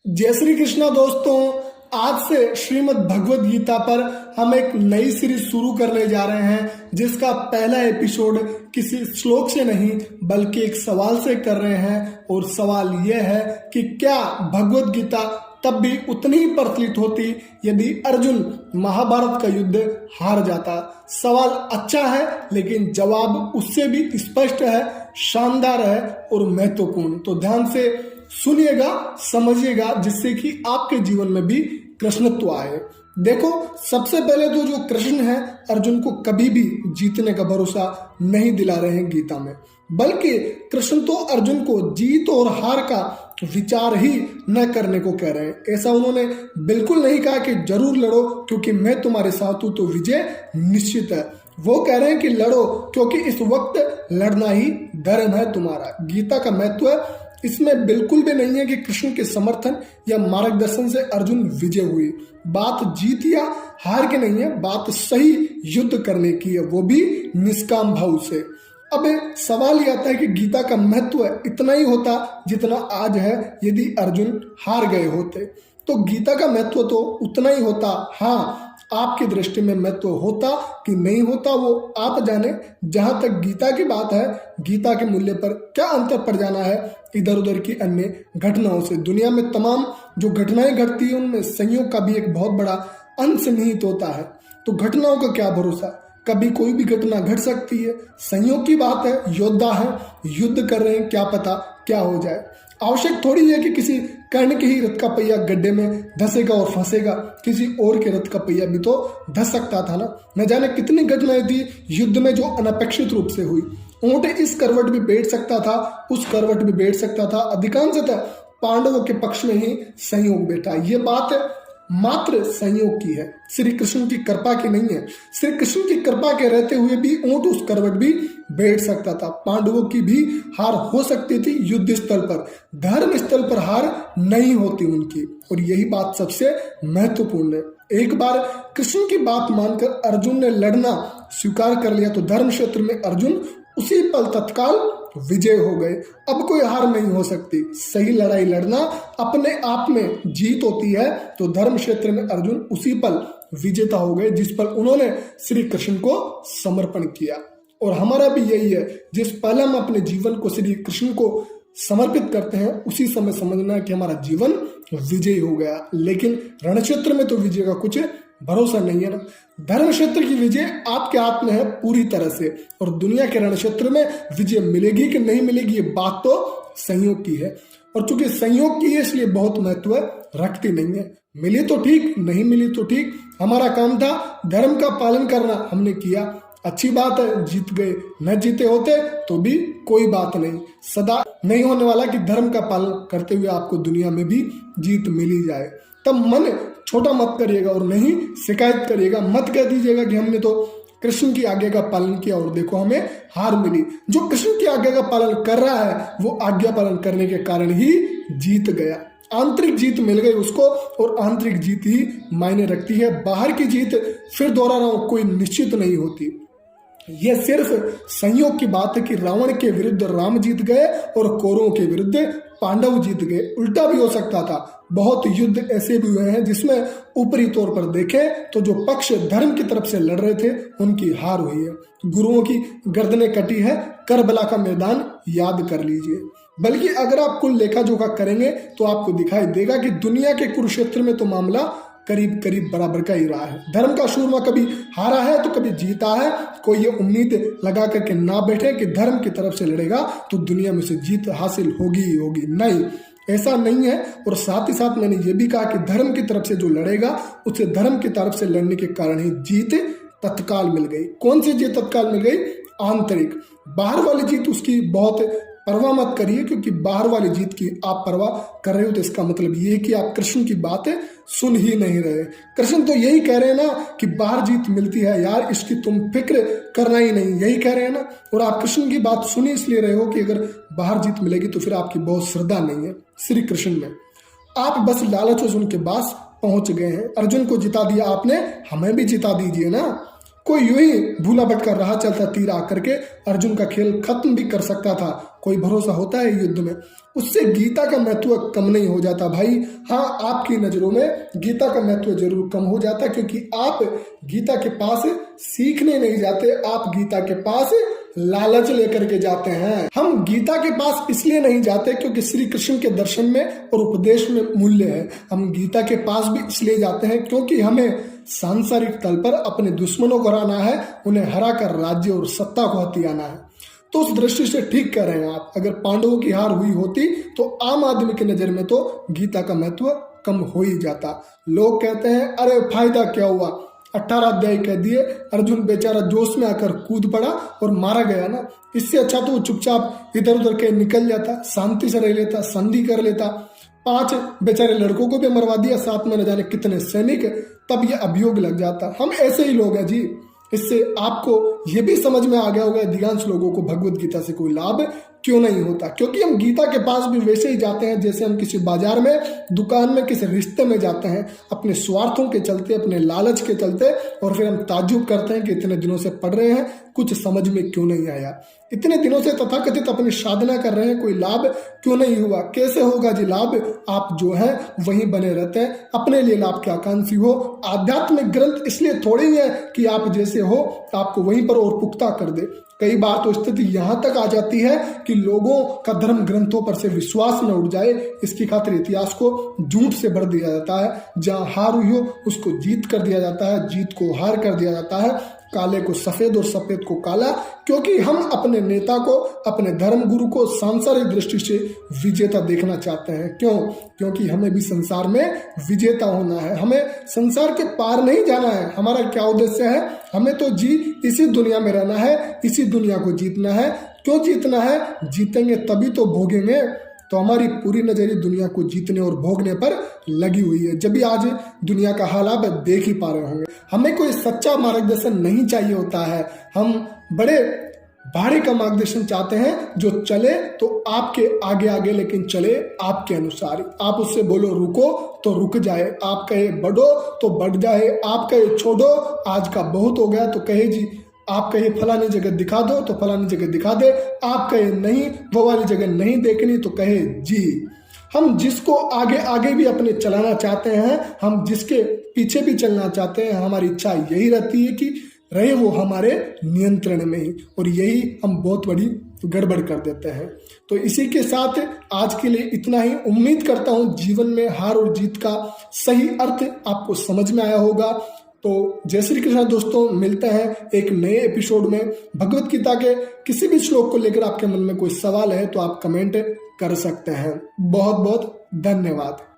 जय श्री कृष्णा दोस्तों। आज से श्रीमद् भगवद गीता पर हम एक नई सीरीज शुरू करने जा रहे हैं, जिसका पहला एपिसोड किसी श्लोक से नहीं बल्कि एक सवाल से कर रहे हैं। और सवाल यह है कि क्या भगवद गीता तब भी उतनी ही प्रचलित होती यदि अर्जुन महाभारत का युद्ध हार जाता। सवाल अच्छा है, लेकिन जवाब उससे भी स्पष्ट है, शानदार है और महत्वपूर्ण। तो ध्यान से सुनिएगा, समझिएगा, जिससे कि आपके जीवन में भी कृष्णत्व आए। देखो, सबसे पहले तो जो कृष्ण है, अर्जुन को कभी भी जीतने का भरोसा नहीं दिला रहे हैं गीता में, बल्कि कृष्ण तो अर्जुन को जीत और हार का विचार ही न करने को कह रहे हैं। ऐसा उन्होंने बिल्कुल नहीं कहा कि जरूर लड़ो क्योंकि मैं तुम्हारे साथ हूं तो विजय निश्चित है। वो कह रहे हैं कि लड़ो क्योंकि इस वक्त लड़ना ही धर्म है तुम्हारा। गीता का महत्व है इसमें बिल्कुल भी नहीं है कि कृष्ण के समर्थन या मार्गदर्शन से अर्जुन विजय हुई। बात जीत या हार की नहीं है, बात सही युद्ध करने की है, वो भी निष्काम भाव से। अब सवाल यह आता है कि गीता का महत्व इतना ही होता जितना आज है यदि अर्जुन हार गए होते। तो गीता का महत्व तो उतना ही होता। हाँ, आपकी दृष्टि में महत्व होता कि नहीं होता वो आप जाने। जहां तक गीता की बात है, गीता के मूल्य पर क्या अंतर पड़ जाना है इधर उधर की अन्य घटनाओं से। दुनिया में तमाम जो घटनाएं घटती है उनमें संयोग का भी एक बहुत बड़ा अंश निहित होता है। तो घटनाओं का क्या भरोसा, कभी कोई भी घटना घट सकती है। संयोग की बात है, योद्धा है, युद्ध कर रहे हैं, क्या पता क्या हो जाए। आवश्यक थोड़ी है कि किसी कर्ण के ही रथ का पहिया गड्ढे में धंसेगा और फंसेगा, किसी और के रथ का पहिया भी तो धंस सकता था ना। न जाने कितनी घटनाएं थी युद्ध में जो अनपेक्षित रूप से हुई। ऊंट इस करवट भी बैठ सकता था, उस करवट भी बैठ सकता था। अधिकांशतः पांडवों के पक्ष में ही संयोग बैठा। ये बात मात्र संयोग की है, श्री कृष्ण की कृपा की नहीं है। श्री कृष्ण की कृपा के रहते हुए भी ऊंट उस करवट भी बैठ सकता था। पांडवों की भी हार हो सकती थी युद्ध स्थल पर, धर्म स्थल पर हार नहीं होती उनकी। और यही बात सबसे महत्वपूर्ण है। एक बार कृष्ण की बात मानकर अर्जुन ने लड़ना स्वीकार कर लिया तो धर्म क्षेत्र में अर्जुन उसी पल तत्काल विजय हो गए। अब कोई हार नहीं हो सकती। सही लड़ाई लड़ना अपने आप में जीत होती है। तो धर्म क्षेत्र में अर्जुन उसी पल विजेता हो गए जिस पल उन्होंने श्री कृष्ण को समर्पण किया। और हमारा भी यही है, जिस पल हम अपने जीवन को श्री कृष्ण को समर्पित करते हैं उसी समय समझना कि हमारा जीवन विजय हो गया। लेकिन रण क्षेत्र में तो विजय का कुछ भरोसा नहीं है ना। धर्म क्षेत्र की विजय आपके हाथ में है पूरी तरह से, और दुनिया के रण क्षेत्र में विजय मिलेगी कि नहीं मिलेगी ये बात तो संयोग की है। और चूंकि संयोग की है इसलिए बहुत महत्व रखती नहीं है। मिली तो ठीक, नहीं मिली तो ठीक, हमारा काम था धर्म का पालन करना, हमने किया, अच्छी बात है, जीत गए। न जीते होते तो भी कोई बात नहीं। सदा नहीं होने वाला कि धर्म का पालन करते हुए आपको दुनिया में भी जीत मिली जाए। तब मन छोटा मत करिएगा और नहीं शिकायत करिएगा। मत कह दीजिएगा कि हमने तो कृष्ण की आज्ञा का पालन किया और देखो हमें हार मिली। जो कृष्ण की आज्ञा का पालन कर रहा है वो आज्ञा पालन करने के कारण ही जीत गया। आंतरिक जीत मिल गई उसको, और आंतरिक जीत ही मायने रखती है। बाहर की जीत, फिर दोहरा रहा हूं, कोई निश्चित नहीं होती। यह सिर्फ संयोग की बात है कि रावण के विरुद्ध राम जीत गए और कौरवों के विरुद्ध पांडव जीत गए। उल्टा भी हो सकता था। बहुत युद्ध ऐसे भी हुए हैं जिसमें ऊपरी तौर पर देखें तो जो पक्ष धर्म की तरफ से लड़ रहे थे उनकी हार हुई है। गुरुओं की गर्दनें कटी है, करबला का मैदान याद कर लीजिए। बल्कि अगर आप कुल लेखा जोखा करेंगे तो आपको दिखाई देगा कि दुनिया के कुरुक्षेत्र में तो मामला करीब करीब बराबर का ही रहा है। धर्म का सूरमा कभी हारा है तो कभी जीता है। कोई ये उम्मीद लगा करके ना बैठे कि धर्म की तरफ से लड़ेगा तो दुनिया में से जीत हासिल होगी ही होगी, नहीं, ऐसा नहीं है। और साथ ही साथ मैंने ये भी कहा कि धर्म की तरफ से जो लड़ेगा उसे धर्म की तरफ से लड़ने के कारण ही जीत तत्काल मिल गई। कौन सी जीत तत्काल मिल गई? आंतरिक। बाहर वाली जीत उसकी बहुत परवाह मत करिए, क्योंकि बाहर वाली जीत की आप परवाह कर रहे हो तो इसका मतलब ये है कि आप कृष्ण की बातें सुन ही नहीं रहे। कृष्ण तो यही कह रहे हैं ना कि बाहर जीत मिलती है यार, इसकी तुम फिक्र करना ही नहीं, यही कह रहे हैं ना। और आप कृष्ण की बात सुन इसलिए रहे हो कि अगर बाहर जीत मिलेगी तो फिर आपकी बहुत श्रद्धा नहीं है श्री कृष्ण में। आप बस लालच उनके पास पहुंच गए हैं। अर्जुन को जिता दिया आपने, हमें भी जिता दीजिए ना। कोई यूं ही भूला भटका राह चलता तीर आकर के अर्जुन का खेल खत्म भी कर सकता था। कोई भरोसा होता है युद्ध में? उससे गीता का महत्व कम नहीं हो जाता भाई। हाँ, आपकी नजरों में गीता का महत्व जरूर कम हो जाता, क्योंकि आप गीता के पास सीखने नहीं जाते, आप गीता के पास लालच लेकर के जाते हैं। हम गीता के पास इसलिए नहीं जाते क्योंकि श्री कृष्ण के दर्शन में और उपदेश में मूल्य है। हम गीता के पास भी इसलिए जाते हैं क्योंकि हमें सांसारिक तल पर अपने दुश्मनों को हराना है, उन्हें हरा कर राज्य और सत्ता को हथियाना है। तो उस दृष्टि से ठीक कह रहे हैं आप। अगर पांडवों की हार हुई होती तो आम आदमी की नजर में तो गीता का महत्व कम हो ही जाता। लोग कहते हैं अरे फायदा क्या हुआ, 18 अध्याय कह दिए, अर्जुन बेचारा जोश में आकर कूद पड़ा और मारा गया ना। इससे अच्छा तो वो चुपचाप इधर उधर के निकल जाता, शांति से रह लेता, संधि कर लेता। 5 बेचारे लड़कों को भी मरवा दिया, साथ में न जाने कितने सैनिक, तब ये अभियोग लग जाता। हम ऐसे ही लोग हैं जी। इससे आपको ये भी समझ में आ गया होगा अधिकांश लोगों को भगवत गीता से कोई लाभ क्यों नहीं होता, क्योंकि हम गीता के पास भी वैसे ही जाते हैं जैसे हम किसी बाजार में, दुकान में, किसी रिश्ते में जाते हैं, अपने स्वार्थों के चलते, अपने लालच के चलते, और फिर हम ताज्जुब करते हैं कि इतने दिनों से पढ़ रहे हैं, कुछ समझ में क्यों नहीं आया। इतने दिनों से तथाकथित अपनी साधना कर रहे हैं, कोई लाभ क्यों नहीं हुआ। कैसे होगा जी लाभ? आप जो है वहीं बने रहते हैं, अपने लिए लाभ के आकांक्षी हो। आध्यात्मिक ग्रंथ इसलिए थोड़े ही है कि आप जैसे हो आपको वहीं पर और पुख्ता कर दे। कई बार तो स्थिति यहां तक आ जाती है कि लोगों का धर्म ग्रंथों पर से विश्वास न उठ जाए, इसकी खातिर इतिहास को झूठ से भर दिया जाता है। जहां हार हुई हो उसको जीत कर दिया जाता है, जीत को हार कर दिया जाता है, काले को सफेद और सफेद को काला, क्योंकि हम अपने नेता को, अपने धर्म गुरु को सांसारिक दृष्टि से विजेता देखना चाहते हैं। क्यों? क्योंकि हमें भी संसार में विजेता होना है, हमें संसार के पार नहीं जाना है। हमारा क्या उद्देश्य है? हमें तो इसी दुनिया में रहना है, इसी दुनिया को जीतना है। क्यों जीतना है? जीतेंगे तभी तो भोगेंगे। तो हमारी पूरी नजरिए दुनिया को जीतने और भोगने पर लगी हुई है। जब भी आज दुनिया का हाल आप देख ही पा रहे होंगे। हमें कोई सच्चा मार्गदर्शन नहीं चाहिए होता है, हम बड़े भारी का मार्गदर्शन चाहते हैं जो चले तो आपके आगे आगे, लेकिन चले आपके अनुसार। आप उससे बोलो रुको तो रुक जाए, आप कहे बढ़ो तो बढ़ जाए, आप कहे छोड़ो आज का बहुत हो गया तो कहे जी, आप कहे फलानी जगह दिखा दो तो फलानी जगह दिखा दे, आप कहे नहीं वो वाली जगह नहीं देखनी तो कहे जी। हम जिसको आगे आगे भी अपने चलाना चाहते हैं, हम जिसके पीछे भी चलना चाहते हैं, हमारी इच्छा यही रहती है कि रहे वो हमारे नियंत्रण में ही, और यही हम बहुत बड़ी गड़बड़ कर देते हैं। तो इसी के साथ आज के लिए इतना ही। उम्मीद करता हूं जीवन में हार और जीत का सही अर्थ आपको समझ में आया होगा। तो जय श्री कृष्ण दोस्तों, मिलते हैं एक नए एपिसोड में। भगवत गीता के किसी भी श्लोक को लेकर आपके मन में कोई सवाल है तो आप कमेंट कर सकते हैं। बहुत बहुत धन्यवाद।